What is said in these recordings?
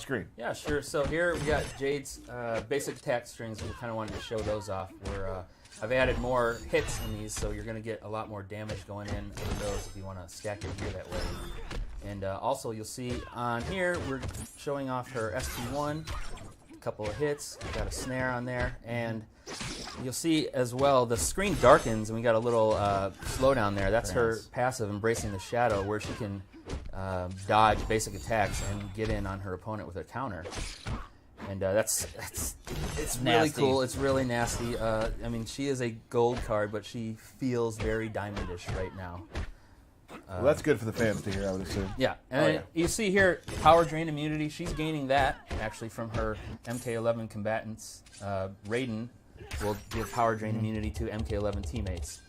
screen. Yeah, sure. So here we got Jade's basic attack strings. We kind of wanted to show those off. I've added more hits in these, so you're going to get a lot more damage going in on those if you want to stack your gear that way. And also, you'll see on here, we're showing off her SP1, a couple of hits, got a snare on there, and you'll see as well, the screen darkens, and we got a little slowdown there. That's her passive, Embracing the Shadow, where she can dodge basic attacks and get in on her opponent with a counter. And it's really cool. It's really nasty. I mean, she is a gold card, but she feels very diamondish right now. Well, that's good for the fans to hear, I would assume. Yeah, and you see here, power drain immunity. She's gaining that actually from her MK11 combatants. Raiden will give power drain immunity to MK11 teammates.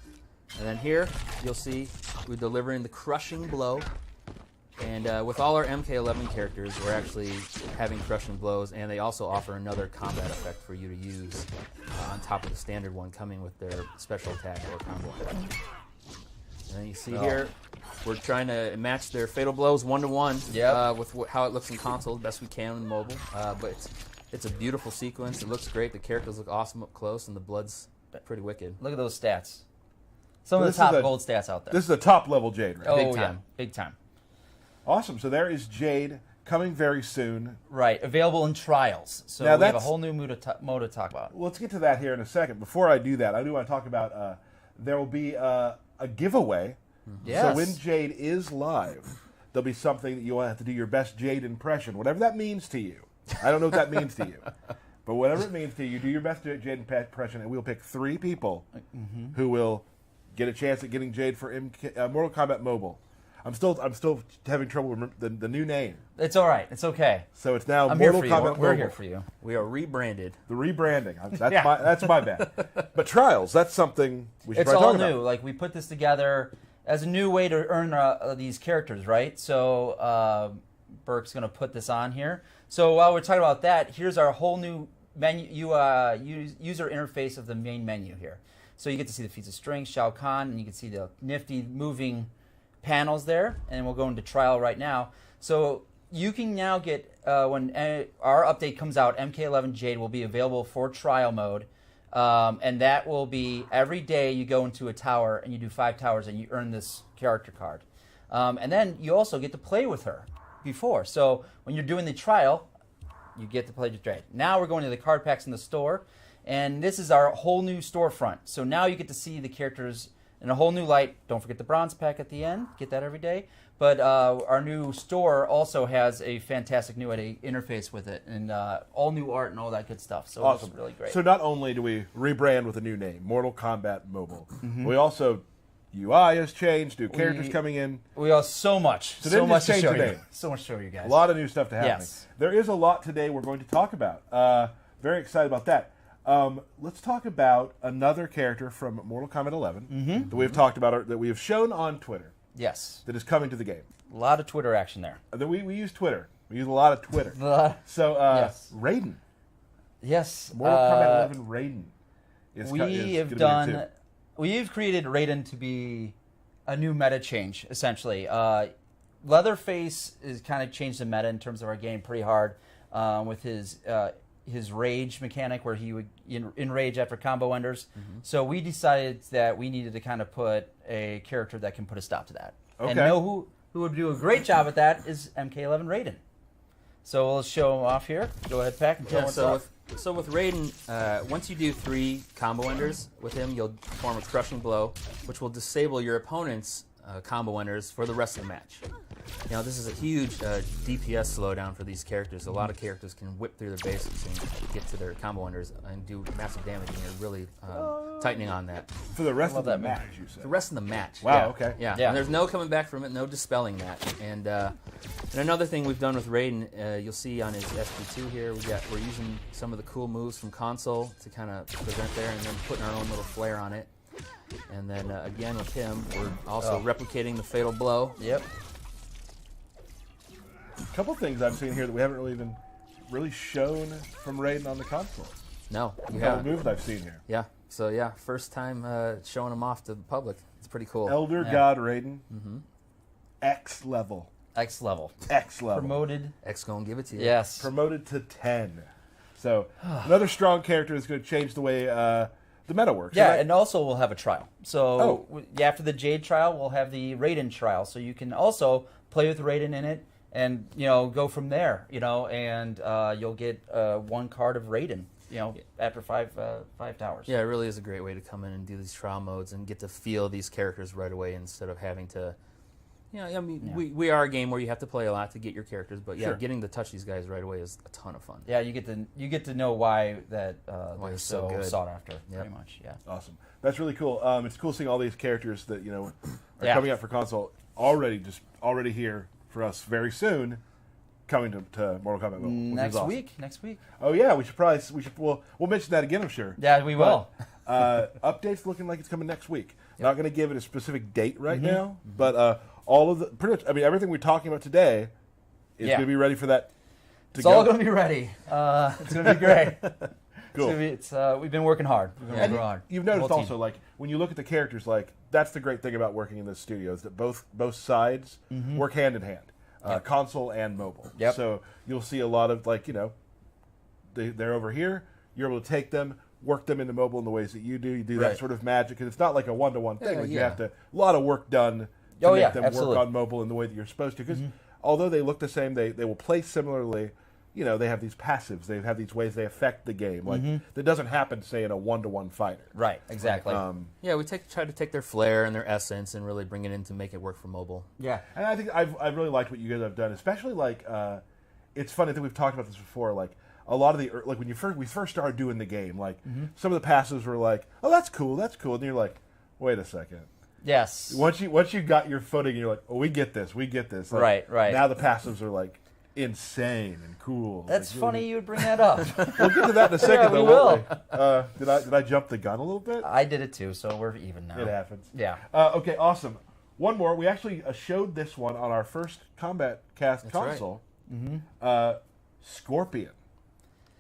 And then here, you'll see we're delivering the crushing blow. And with all our MK11 characters, we're actually having crushing blows, and they also offer another combat effect for you to use on top of the standard one, coming with their special attack or combo attack. And then you see here, we're trying to match their fatal blows 1-to-1 with how it looks in console as best we can in mobile. But it's a beautiful sequence. It looks great. The characters look awesome up close, and the blood's pretty wicked. Look at those stats. Some of the top gold stats out there. This is a top-level Jade, right? Oh, big time. yeah. Big time. Awesome. So there is Jade coming very soon. Right. Available in trials. So we have a whole new mode to talk about. Well, let's get to that here in a second. Before I do that, I do want to talk about there will be a giveaway. Yes. So when Jade is live, there'll be something that you'll have to do your best Jade impression, whatever that means to you. I don't know what that means to you. But whatever it means to you, do your best Jade impression, and we'll pick 3 people who will get a chance at getting Jade for Mortal Kombat Mobile. I'm still having trouble with the new name. It's all right. It's okay. So it's now I'm Mortal here for Kombat you. Mobile. We're here for you. We are rebranded. The rebranding. That's my bad. But trials, that's something we should It's probably all talk new. about. Like, we put this together as a new way to earn these characters, right? So Burke's going to put this on here. So while we're talking about that, here's our whole new menu, user interface of the main menu here. So you get to see the feats of strength, Shao Kahn, and you can see the nifty moving panels there, and we'll go into trial right now. So you can now get, when our update comes out, MK11 Jade will be available for trial mode, and that will be every day you go into a tower and you do 5 towers and you earn this character card. And then you also get to play with her before. So when you're doing the trial, you get to play with Jade. Now we're going to the card packs in the store, and this is our whole new storefront. So now you get to see the characters in a whole new light. Don't forget the bronze pack at the end. Get that every day. But our new store also has a fantastic new interface with it, and all new art and all that good stuff. So Awesome. It's really great. So not only do we rebrand with a new name, Mortal Kombat Mobile, we also, UI has changed, new characters coming in. We have so much. So so much to change show the you. name. So much to show you guys. A lot of new stuff to happen. Yes. There is a lot today we're going to talk about. Very excited about that. Let's talk about another character from Mortal Kombat 11 that we have talked about, that we have shown on Twitter. Yes. That is coming to the game. A lot of Twitter action there. We use Twitter. We use a lot of Twitter. So, Yes. Raiden. Yes. Mortal Kombat 11 Raiden. We've created Raiden to be a new meta change, essentially. Leatherface is kind of changed the meta in terms of our game pretty hard with his rage mechanic, where he would enrage after combo enders. So we decided that we needed to kind of put a character that can put a stop to that. Okay. And who would do a great job at that is MK11 Raiden. So we'll show him off here. Go ahead, Pack. And tell him what's up. So with Raiden, once you do 3 combo enders with him, you'll perform a crushing blow, which will disable your opponent's combo enders for the rest of the match. You know, this is a huge DPS slowdown for these characters. A lot of characters can whip through their basics and get to their combo enders and do massive damage, and you're really tightening on that. For the rest of the match, you said. The rest of the match. Wow, yeah. okay. Yeah. Yeah. And there's no coming back from it, no dispelling that. And another thing we've done with Raiden, you'll see on his SP2 here, we're using some of the cool moves from console to kind of present there, and then putting our own little flair on it. And then again with him, we're also replicating the fatal blow. Yep. A couple things I've seen here that we haven't really shown from Raiden on the console. No, you A couple haven't. moves I've seen here. Yeah. So yeah, first time showing them off to the public. It's pretty cool. Elder God Raiden, X level. X level. X level. Promoted. X gonna give it to you. Yes. Promoted to 10. So another strong character is going to change the way the meta works. Yeah, right? and also we'll have a trial. So after the Jade trial, we'll have the Raiden trial. So you can also play with Raiden in it, and go from there. And you'll get 1 card of Raiden. After five towers. Yeah, it really is a great way to come in and do these trial modes and get to feel these characters right away instead of having to. We are a game where you have to play a lot to get your characters, but Sure. getting to touch these guys right away is a ton of fun. Yeah, you get to know why they're they're so so good. sought after. Pretty much. Yeah. Awesome. That's really cool. It's cool seeing all these characters that are Yeah. coming out for console already here for us very soon, coming to Mortal Kombat Mobile. Next week. Oh yeah, we'll mention that again, I'm sure. Yeah, we will. Updates looking like it's coming next week. Not going to give it a specific date right now, but all of the pretty much, everything we're talking about today is going to be ready for that. It's all going to be ready. It's going to be great. Cool. We've been working hard. You've noticed Whole also, like, when you look at the characters, like, that's the great thing about working in this studio is that both sides work hand in hand, console and mobile. Yep. So you'll see a lot of, like, they're over here. You're able to take them, work them into mobile in the ways that you do. You do that sort of magic, and it's not like a one-to-one thing. Yeah, Like you have to a lot of work done to make them work on mobile in the way that you're supposed to. Because although they look the same, they will play similarly. They have these passives. They have these ways they affect the game. Like that doesn't happen, say, in a one-to-one fighter. Right. Exactly. Yeah, we try to take their flair and their essence and really bring it in to make it work for mobile. Yeah. And I think I've really liked what you guys have done, especially like it's funny that we've talked about this before. Like a lot of the like when we first started doing the game, like some of the passives were like, oh, that's cool, and you're like, wait a second. Yes. Once you got your footing, you're like, oh, we get this. Like, Right. Now the passives are like insane and cool. That's like, funny really. you would bring that up. We'll get to that in a second. we though, will. Did I jump the gun a little bit? I did it too, so we're even now. It happens. Yeah. Okay, awesome. One more. We actually showed this one on our first Combat Cast That's console. Right. Scorpion.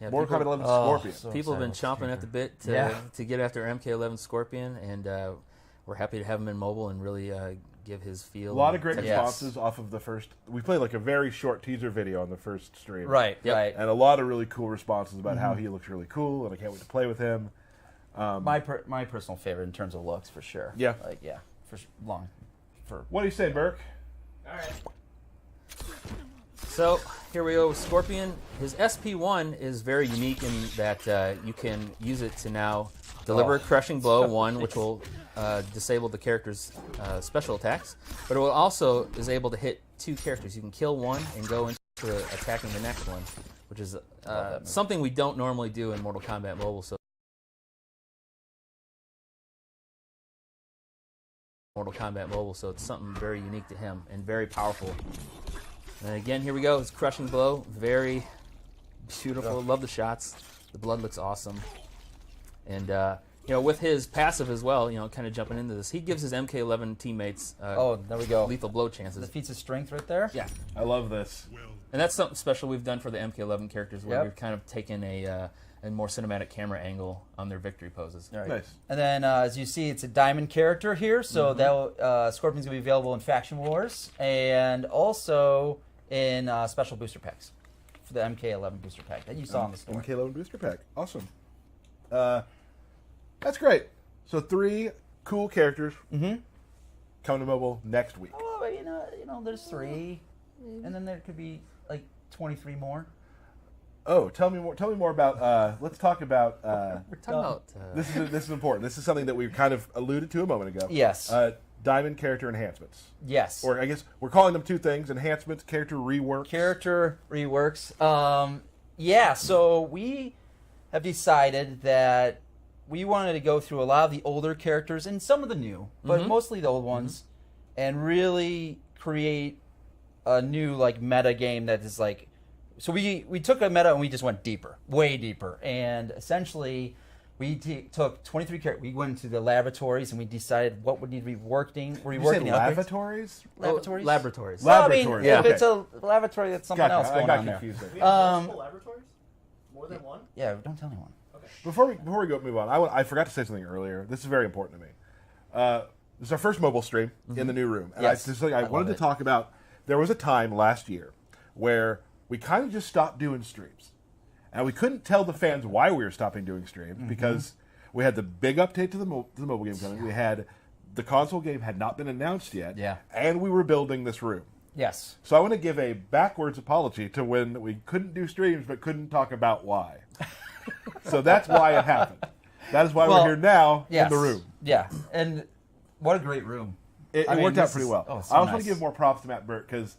Yeah, Mortal Kombat 11 Scorpion. so people have been excited chomping at the bit to get after MK11 Scorpion, and we're happy to have him in mobile and really give his feel. A lot of great Yes. responses off of the first. We played like a very short teaser video on the first stream. Right. Yep. Right. And a lot of really cool responses about how he looks really cool, and I can't wait to play with him. My personal favorite in terms of looks, for sure. Yeah. What do you say, Burke? All right. So here we go with Scorpion. His SP1 is very unique in that you can use it to now deliver a crushing blow, one which will disable the character's special attacks, but it will also is able to hit 2 characters. You can kill one and go into attacking the next one, which is something we don't normally do in Mortal Kombat Mobile. So it's something very unique to him and very powerful. And again, here we go. His crushing blow, very beautiful. Love the shots. The blood looks awesome. And with his passive as well, kind of jumping into this, he gives his MK11 teammates there we go. lethal blow chances. The feats of strength right there. Yeah, I love this. and that's something special we've done for the MK11 characters, where Yep. we've kind of taken a more cinematic camera angle on their victory poses. All right. Nice. And then, as you see, it's a diamond character here, so Scorpion's gonna be available in Faction Wars and also in special booster packs for the MK11 booster pack that you saw on the store. MK11 booster pack. Awesome. That's great. So 3 cool characters coming to mobile next week. Oh, but you know, there's 3, and then there could be like 23 more. Oh, tell me more about. Let's talk about. We're talking about This is important. This is something that we kind of alluded to a moment ago. Yes. Diamond character enhancements. Yes. Or I guess we're calling them 2 things: enhancements, character reworks. Character reworks. So we have decided that we wanted to go through a lot of the older characters and some of the new, but mostly the old ones, and really create a new meta game that is like. So we took a meta and we just went deeper, way deeper, and essentially we took 23 characters. We went into the laboratories and we decided what would need to be working. You say lavatories? Laboratories. laboratories. Well, I mean, Laboratories, if okay. it's a laboratory, that's something else I going got on there. confused there. We have multiple laboratories? More than one? Yeah, don't tell anyone. Before we move on, I forgot to say something earlier. This is very important to me. This is our first mobile stream in the new room, and Yes. I wanted to it. talk about there was a time last year where we kind of just stopped doing streams. And we couldn't tell the fans why we were stopping doing streams because we had the big update to the mobile game coming. We had the console game had not been announced yet. Yeah. And we were building this room. Yes. So I want to give a backwards apology to when we couldn't do streams but couldn't talk about why. So that's why it happened. That is why we're here now in the room. Yeah. And what a great room. It worked out pretty well. So I also want nice. to give more props to Matt Burt because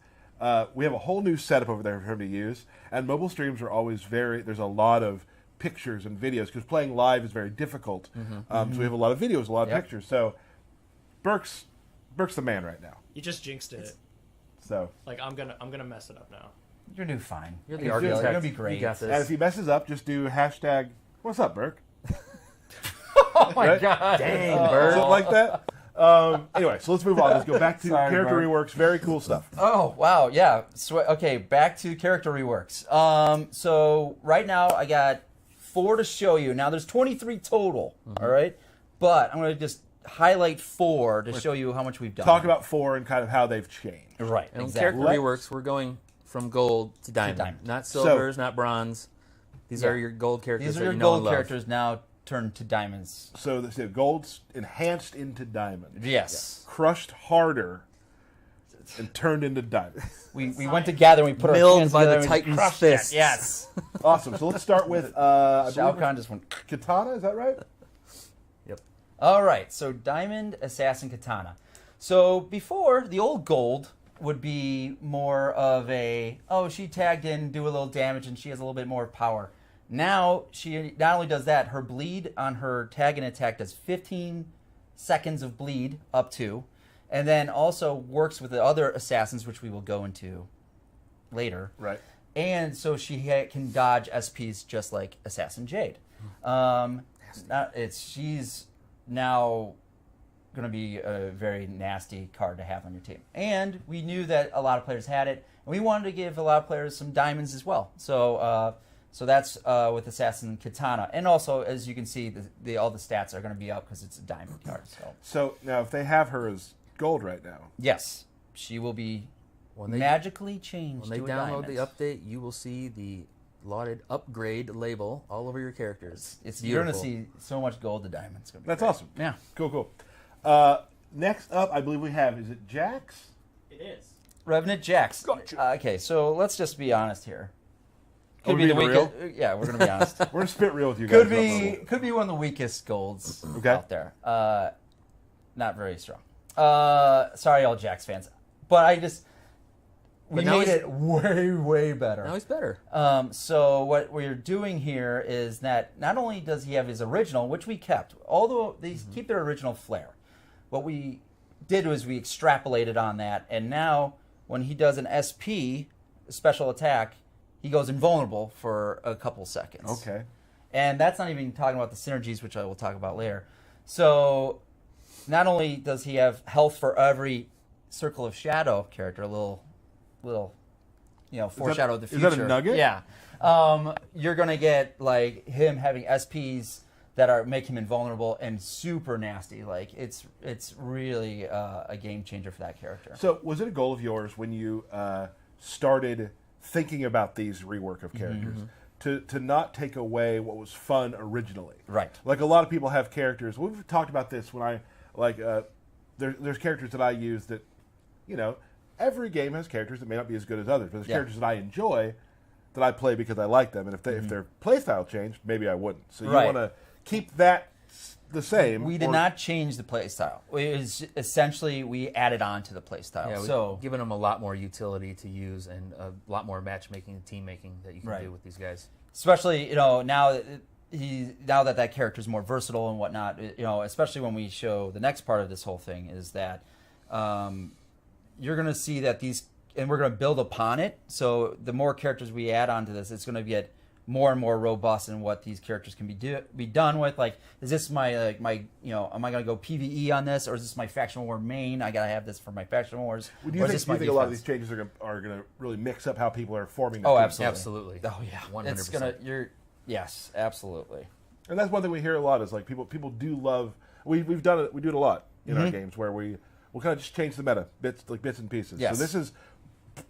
we have a whole new setup over there for him to use. And mobile streams are always there's a lot of pictures and videos because playing live is very difficult. So we have a lot of videos, a lot of pictures. So Burke's the man right now. You just jinxed it. So Like I'm gonna mess it up now. You're doing fine. You're the You're architect. going to be great. You got this. and if he messes up, just do hashtag what's up, Burke? Oh my Right? God. Dang, Bird. Something like that. Anyway, so let's move on. Let's go back to Sorry, character Bert. reworks. Very cool stuff. Oh, wow. Yeah. Okay, back to character reworks. So right now I got 4 to show you. Now there's 23 total, all right? But I'm going to just highlight 4 to show you how much we've done. Talk about 4 and kind of how they've changed. Right, And exactly. character reworks, we're going from gold to diamond. diamond. Not silvers, not bronze. These are your gold characters These that are your you know and gold love. characters now turned to diamonds. So the gold's enhanced into diamond. Yes. Crushed harder and turned into diamond. We went together and we put our Milled hands by together the and Titan's crushed fists. it. Yes. Awesome. So let's start with I Shao believe Kahn just went. Katana. Is that right? Yep. All right, so Diamond Assassin Katana. So before, the old gold would be more of a, she tagged in, do a little damage, and she has a little bit more power. Now, she not only does that, her bleed on her tag and attack does 15 seconds of bleed up to, and then also works with the other assassins, which we will go into later. Right. And so she can dodge SPs just like Assassin Jade. She's now going to be a very nasty card to have on your team. And we knew that a lot of players had it, and we wanted to give a lot of players some diamonds as well. So that's with Assassin Katana. And also, as you can see, all the stats are going to be up because it's a diamond card. So now if they have her as gold right now, Yes, she will be When they, magically changed when they to a download diamond. the update, you will see the lauded upgrade label all over your characters. It's you're going to beautiful. see so much gold to diamond. It's gonna be that's great. awesome. Yeah. Cool. Next up, I believe we have, is it Jax? It is. Revenant Jax. Gotcha. Okay, so let's just be honest here. Are we being real? Yeah, we're gonna be honest. We're gonna spit real with you guys. could be one of the weakest golds Okay. out there. Not very strong. Sorry, all Jax fans, but we But now made he's- it way better. Now he's better. So what we're doing here is that not only does he have his original, which we kept, although they keep their original flair, what we did was we extrapolated on that, and now when he does an SP, a special attack, he goes invulnerable for a couple seconds. Okay. And that's not even talking about the synergies, which I will talk about later. So not only does he have health for every Circle of Shadow character, a little foreshadow of the is future. that a nugget? Yeah. You're gonna get like him having SPs that make him invulnerable and super nasty. Like it's really a game changer for that character. So was it a goal of yours when you started thinking about these rework of characters to not take away what was fun originally? Right. Like a lot of people have characters. We've talked about this when there's characters that I use that, every game has characters that may not be as good as others, but there's characters that I enjoy that I play because I like them, and if their playstyle changed, maybe I wouldn't. So you want to keep that the same. We did not change the playstyle. It was essentially we added on to the playstyle. Yeah, so we've given him a lot more utility to use and a lot more matchmaking and team making that you can do with these guys. especially now that character is more versatile and whatnot, especially when we show the next part of this whole thing is that you're going to see that these, and we're going to build upon it. So the more characters we add onto this, it's going to get more and more robust in what these characters can be done with. Like, is this am I going to go PvE on this, or is this my faction war main? I got to have this for my faction wars. Do you think a lot of these changes are going to really mix up how people are forming? Oh, teams? absolutely. Absolutely. Oh yeah, 100%. It's gonna. Yes, absolutely. And that's one thing we hear a lot is like people do love. We've done it. We do it a lot in our games where we'll kind of just change the meta bits and pieces. Yes. So this is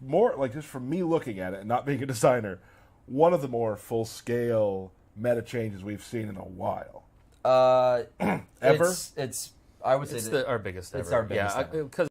more like just from me looking at it and not being a designer, one of the more full scale meta changes we've seen in a while. Ever? Ever? It's I would say It's that our biggest ever. It's our biggest yeah, ever. because